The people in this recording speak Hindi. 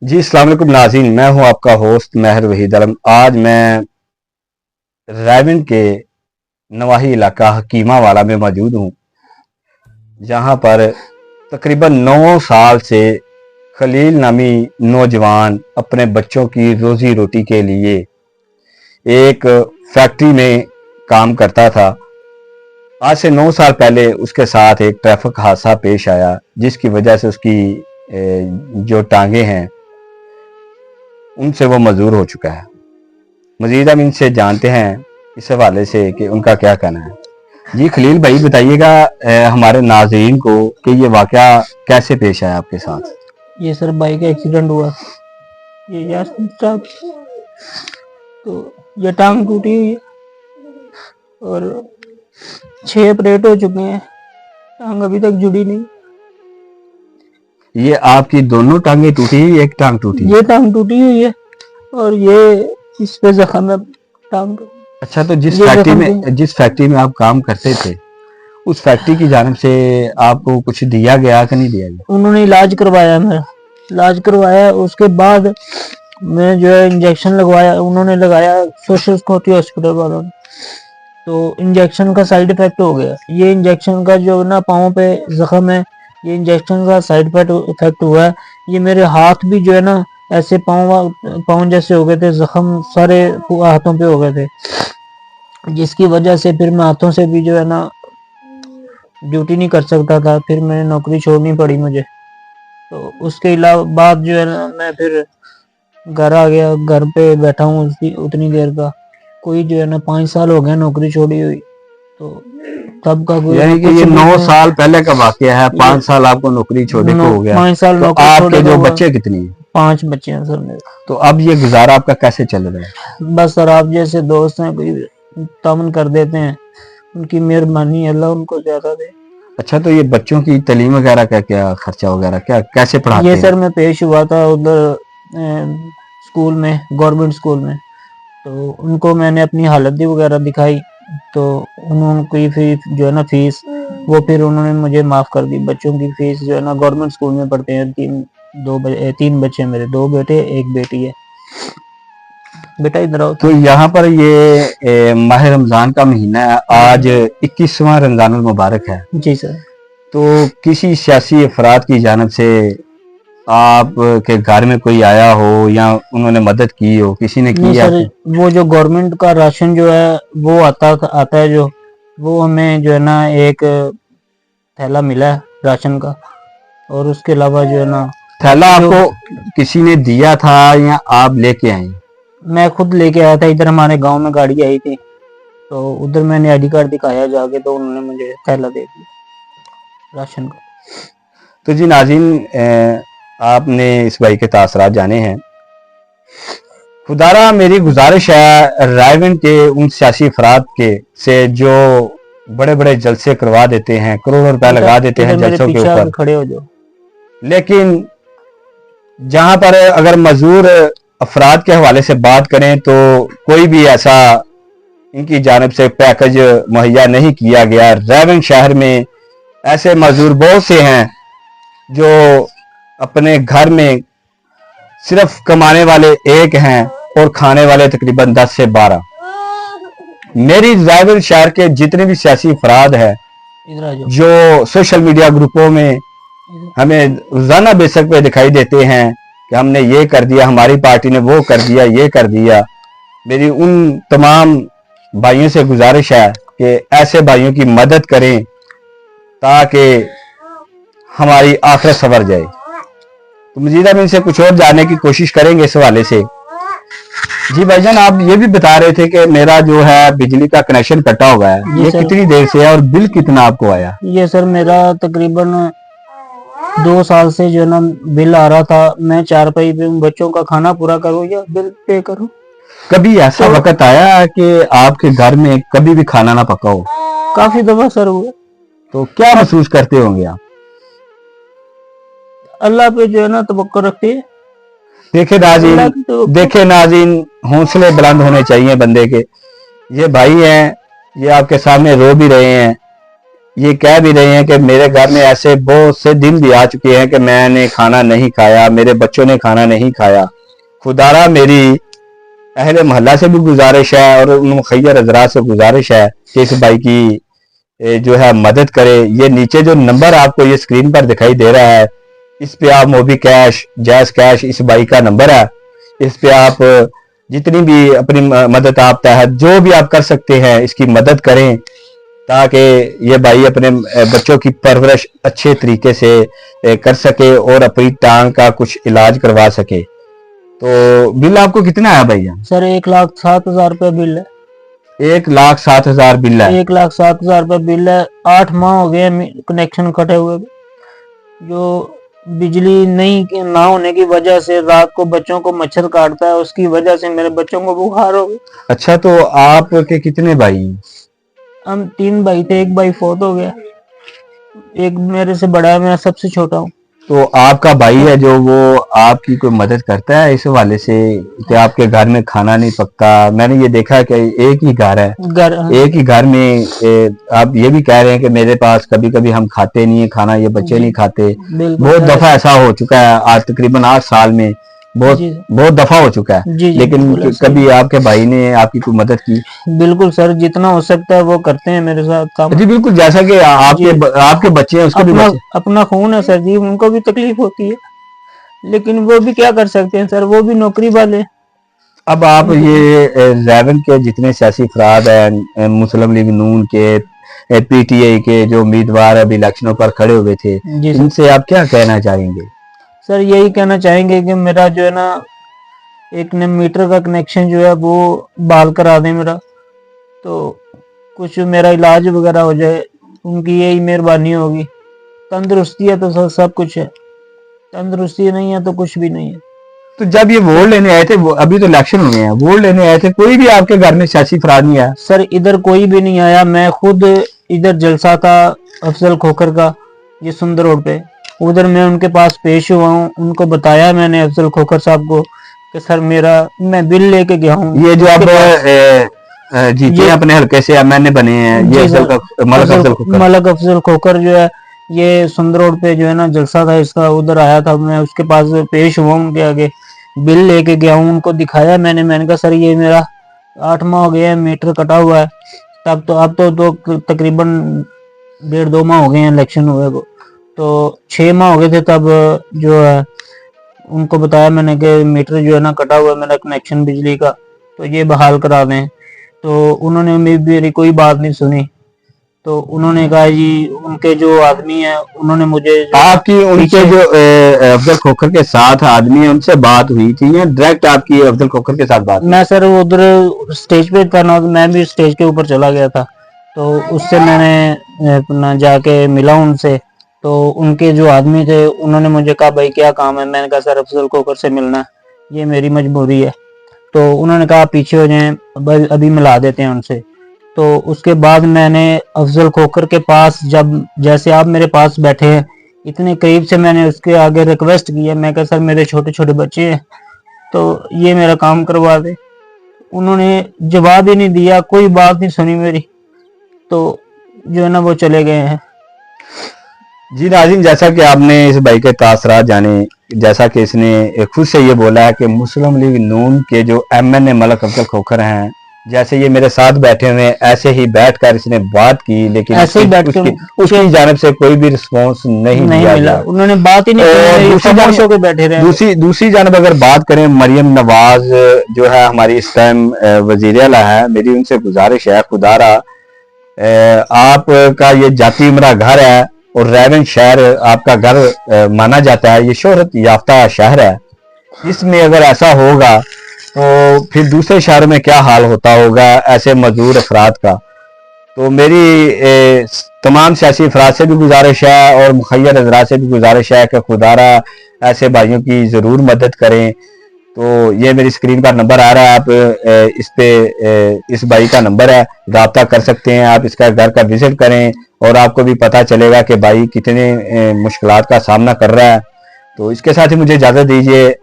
जी अस्सलाम वालेकुम नाज़रीन, मैं हूं आपका होस्ट महर वहीद आलम। आज मैं रायविंड के नवाही इलाका हकीमावाला में मौजूद हूं, जहां पर तकरीबन 9 साल से खलील नामी नौजवान अपने बच्चों की रोजी रोटी के लिए एक फैक्ट्री में काम करता था। आज से 9 साल पहले उसके साथ एक ट्रैफिक हादसा पेश आया, जिसकी वजह से उसकी जो टांगे हैं उनसे वो मजदूर हो चुका है। मजीद हम इनसे जानते हैं इस हवाले से कि उनका क्या कहना है। जी खलील भाई, बताइएगा हमारे नाज़रीन को कि ये वाकया कैसे पेश आया आपके साथ। ये सर बाइक एक्सीडेंट हुआ। ये यार साहब, तो ये टांग टूटी हुई है और 6 ऑपरेट हो चुके हैं। टांग अभी तक जुड़ी नहीं। ये आपकी दोनों टांगे टूटी हुई, एक टांग टूटी? ये टांग टूटी हुई है और ये इस पे जख्म है टांग पे। अच्छा, तो ये जख्म जिस फैक्ट्री में आप काम करते थे, उस फैक्ट्री की जानिब से आपको कुछ दिया गया कि नहीं दिया गया? उन्होंने इलाज करवाया, मेरा इलाज करवाया। उसके बाद मैं जो है इंजेक्शन लगवाया, उन्होंने लगाया सोशल सिक्योरिटी हॉस्पिटल वालों ने। तो इंजेक्शन का साइड इफेक्ट हो गया। ये इंजेक्शन का जो ना पाँव पे जख्म है, ये इंजेक्शन का साइड इफेक्ट हुआ है। ये मेरे हाथ भी जो है ना ऐसे पाँव पाँव जैसे हो गए थे, जख्म सारे हाथों पे हो गए थे, जिसकी वजह से फिर मैं हाथों से भी जो है ना ड्यूटी नहीं कर सकता था। फिर मैंने नौकरी छोड़नी पड़ी मुझे। तो उसके अलावा बाद जो है ना मैं फिर घर आ गया, घर पे बैठा हूँ उतनी देर का। कोई जो है ना 5 साल हो गए नौकरी छोड़ी हुई। तो तब का कोई यानी कि ये 9 साल पहले का वाकया है। 5 साल आपको नौकरी छोड़े को हो गया। 5 साल तो नौकरी आपके छोड़े जो को बच्चे कितनी हैं? 5 बच्चे हैं सर मेरे। तो अब ये गुजारा आपका कैसे चल रहा है? बस सर, आप जैसे दोस्त हैं कोई तामन कर देते हैं, उनकी मेहरबानी, अल्लाह उनको ज्यादा दे। अच्छा, तो ये बच्चों की तालीम वगैरह का क्या खर्चा वगैरह क्या कैसे पढ़ाते ये हैं? सर मैं पेश हुआ था उधर स्कूल में, गवर्नमेंट स्कूल में। तो उनको मैंने अपनी हालत दी वगैरह दिखाई, तो उन्होंने कोई फीस जो है ना फीस वो फिर उन्होंने मुझे माफ कर दी। बच्चों की फीस जो है ना गवर्नमेंट स्कूल में पढ़ते हैं। 3 बच्चे हैं मेरे, 2 बेटे 1 बेटी है। बेटा इधर आओ। तो यहाँ पर ये माह रमजान का महीना है, आज 21वां रमजान मुबारक है। जी सर। तो किसी सियासी अफराद की जानब से आप के घर में कोई आया हो या उन्होंने मदद की हो, किसी ने नहीं की सर, आपकी? वो जो गवर्नमेंट का राशन जो है वो आता है, जो वो हमें जो है ना एक थैला मिला है राशन का। और उसके अलावा जो है ना थैला जो आपको किसी ने दिया था या आप लेके आए? मैं खुद लेके आया था। इधर हमारे गांव में गाड़ी आई थी, तो उधर मैंने आईडी कार्ड दिखाया जाके, तो उन्होंने मुझे थैला दे दिया राशन का। तो जी नाज़रीन, आपने इस भाई के तासरात जाने हैं। खुदारा मेरी गुजारिश है रायविंड के उन सियासी अफराद के से जो बड़े बड़े जलसे करवा देते हैं, करोड़ों रुपए लगा देते हैं मेरे जलसों के पीछे आके ऊपर, खड़े हो जाओ। लेकिन जहां पर अगर मजदूर अफराद के हवाले से बात करें तो कोई भी ऐसा इनकी जानिब से पैकेज मुहैया नहीं किया गया। रायविंड शहर में ऐसे मजदूर बहुत से हैं जो अपने घर में सिर्फ कमाने वाले एक हैं और खाने वाले तकरीबन 10 से 12। मेरी रायविंड शहर के जितने भी सियासी अफराद हैं इधर आ जाओ। जो सोशल मीडिया ग्रुपों में हमें रोजाना बेशक पे दिखाई देते हैं कि हमने ये कर दिया, हमारी पार्टी ने वो कर दिया, ये कर दिया, मेरी उन तमाम भाइयों से गुजारिश है कि ऐसे भाइयों की मदद करें ताकि हमारी आखिरत सवर जाए। तो मजीद हम इनसे कुछ और जानने की कोशिश करेंगे इस हवाले से। जी भाईजान, आप ये भी बता रहे थे कि मेरा जो है बिजली का कनेक्शन कटा हुआ है, ये कितनी देर से है और बिल कितना आपको आया? ये सर मेरा तकरीबन 2 साल से जो है ना बिल आ रहा था। मैं 4 पे बच्चों का खाना पूरा करूँ या बिल पे करूँ। कभी ऐसा वक्त आया कि आपके घर में कभी भी खाना ना पका हो? काफी दफा सर हुआ। तो क्या महसूस करते होंगे आप? अल्लाह पे जो है ना तवक्कुल रखते हैं। देखे नाज़रीन, हौसले बुलंद होने चाहिए बंदे के। ये भाई हैं, ये आपके सामने रो भी रहे हैं ये कह भी रहे हैं कि मेरे घर में ऐसे बहुत से दिन भी आ चुके हैं कि मैंने खाना नहीं खाया, मेरे बच्चों ने खाना नहीं खाया। खुदारा मेरी अहले मोहल्ला से भी गुजारिश है और उन मुखैर हजरात से गुजारिश है कि इस भाई की जो है मदद करे। ये नीचे जो नंबर आपको ये स्क्रीन पर दिखाई दे रहा है, इस पे आप मोबी कैश, जैस कैश, इस भाई का नंबर है। इस पे आप जितनी भी अपनी मदद आप तहत जो भी आप कर सकते हैं इसकी मदद करें, ताकि ये भाई अपने बच्चों की परवरिश अच्छे तरीके से कर सके और अपनी टांग का कुछ इलाज करवा सके। तो बिल आपको कितना आया भैया? सर 1,07,000 रुपये बिल है। 1,07,000 बिल है। 1,07,000 रुपये बिल है। 8 माह हो गए कनेक्शन कटे हुए, जो बिजली नहीं ना होने की वजह से रात को बच्चों को मच्छर काटता है, उसकी वजह से मेरे बच्चों को बुखार हो गया। अच्छा, तो आपके कितने भाई? हम 3 भाई थे, एक भाई फोत हो गया, एक मेरे से बड़ा है, मैं सबसे छोटा हूँ। तो आपका भाई है जो वो आपकी कोई मदद करता है इस हवाले से कि आपके घर में खाना नहीं पकता? मैंने ये देखा कि एक ही घर है, एक ही घर में आप ये भी कह रहे हैं कि मेरे पास कभी कभी हम खाते नहीं है खाना, ये बच्चे नहीं खाते। बहुत दफा ऐसा हो चुका है, आज तकरीबन 8 साल में बहुत दफा हो चुका है। लेकिन कभी आपके भाई ने आपकी कोई मदद की? बिल्कुल सर, जितना हो सकता है वो करते हैं मेरे साथ काम। जी बिल्कुल, जैसा कि आपके बच्चे हैं, उसको भी अपना खून है सर जी, उनको भी तकलीफ होती है, लेकिन वो भी क्या कर सकते हैं सर, वो भी नौकरी वाले। अब आप ये रैवन के जितने सियासी अफराद हैं, मुस्लिम लीग नून के, पीटीआई के जो उम्मीदवार अभी इलेक्शनों पर खड़े हुए थे, इनसे आप क्या कहना चाहेंगे? सर यही कहना चाहेंगे कि मेरा जो है ना एक ने मीटर का कनेक्शन जो है वो बहाल करा दें मेरा, तो कुछ मेरा इलाज वगैरह हो जाए, उनकी यही मेहरबानी होगी। तंदुरुस्ती है तो सब कुछ है, तंदुरुस्ती नहीं है तो कुछ भी नहीं है। तो जब ये वोट लेने आए थे, अभी तो इलेक्शन हुए हैं, वोट लेने आए थे, कोई भी आपके घर में सियासी अफराद नहीं आया? सर इधर कोई भी नहीं आया, मैं खुद इधर जलसा था अफजल खोखर का, ये सुंदर रोड पे, उधर मैं उनके पास पेश हुआ हूँ। उनको बताया मैंने अफजल खोखर साहब को कि सर मैं बिल लेके गया हूँ। ये जो आप जीते अपने हल्के से एमएनए बने हैं, ये मलक अफजल खोखर जो है, ये सुंदर रोड पे जो है ना जलसा था इसका, उधर आया था, मैं उसके पास पेश हुआ उनके आगे, बिल लेके गया हूँ, उनको दिखाया मैंने कहा सर ये मेरा 8 माह हो गए हैं, मीटर कटा हुआ है। तब तो अब तो तकरीबन 1.5-2 माह हो गए हैं इलेक्शन हुए को, तो 6 माह हो गए थे तब जो है उनको बताया मैंने कि मीटर जो है ना कटा हुआ है मेरा कनेक्शन बिजली का, तो ये बहाल करा दें। तो उन्होंने मेरी कोई बात नहीं सुनी, तो उन्होंने कहा जी उनके जो आदमी है उन्होंने मुझे आपकी उनके जो अफजल खोखर के साथ आदमी है उनसे बात हुई थी या डायरेक्ट आपकी अफजल खोखर के साथ बात? मैं सर उधर स्टेज पे था ना, मैं भी स्टेज के ऊपर चला गया था, तो उससे मैंने अपना जाके मिला उनसे, तो उनके जो आदमी थे उन्होंने मुझे कहा भाई क्या काम है? मैंने कहा सर अफजल खोखर से मिलना, ये मेरी मजबूरी है। तो उन्होंने कहा पीछे हो जाएं, अभी मिला देते हैं उनसे। तो उसके बाद मैंने अफजल खोखर के पास, जब जैसे आप मेरे पास बैठे हैं इतने करीब से, मैंने उसके आगे रिक्वेस्ट किया, मैं कहा सर मेरे छोटे छोटे बच्चे हैं तो ये मेरा काम करवा दे। उन्होंने जवाब ही नहीं दिया, कोई बात नहीं सुनी मेरी, तो जो है ना वो चले गए हैं। जी नाज़रीन, जैसा कि आपने इस भाई के तासरात जाने, जैसा कि इसने खुद से ये बोला है कि मुस्लिम लीग नून के जो एमएनए मलक अफजल खोखर हैं, जैसे ये मेरे साथ बैठे हुए ऐसे ही बैठकर इसने बात की, लेकिन उसकी जानिब से कोई भी रिस्पॉन्स नहीं मिला। उन्होंने बात ही नहीं की। दूसरी जानिब अगर बात करें, मरियम नवाज जो है हमारी इस टाइम वजीर आला है, मेरी उनसे गुजारिश है खुदारा आपका ये जाती उमरा घर है और रैवन शहर आपका घर माना जाता है, ये शोहरत याफ्ता शहर है, इसमें अगर ऐसा होगा तो फिर दूसरे शहर में क्या हाल होता होगा ऐसे मजदूर अफराद का। तो मेरी तमाम सियासी अफराद से भी गुजारिश है और मुखैर हजरात से भी गुजारिश है कि खुदारा ऐसे भाइयों की ज़रूर मदद करें। तो ये मेरी स्क्रीन पर नंबर आ रहा है, आप इस पे इस भाई का नंबर है, रब्ता कर सकते हैं, आप इसका घर का विजिट करें और आपको भी पता चलेगा कि भाई कितने मुश्किलात का सामना कर रहा है। तो इसके साथ ही मुझे इजाज़त दीजिए।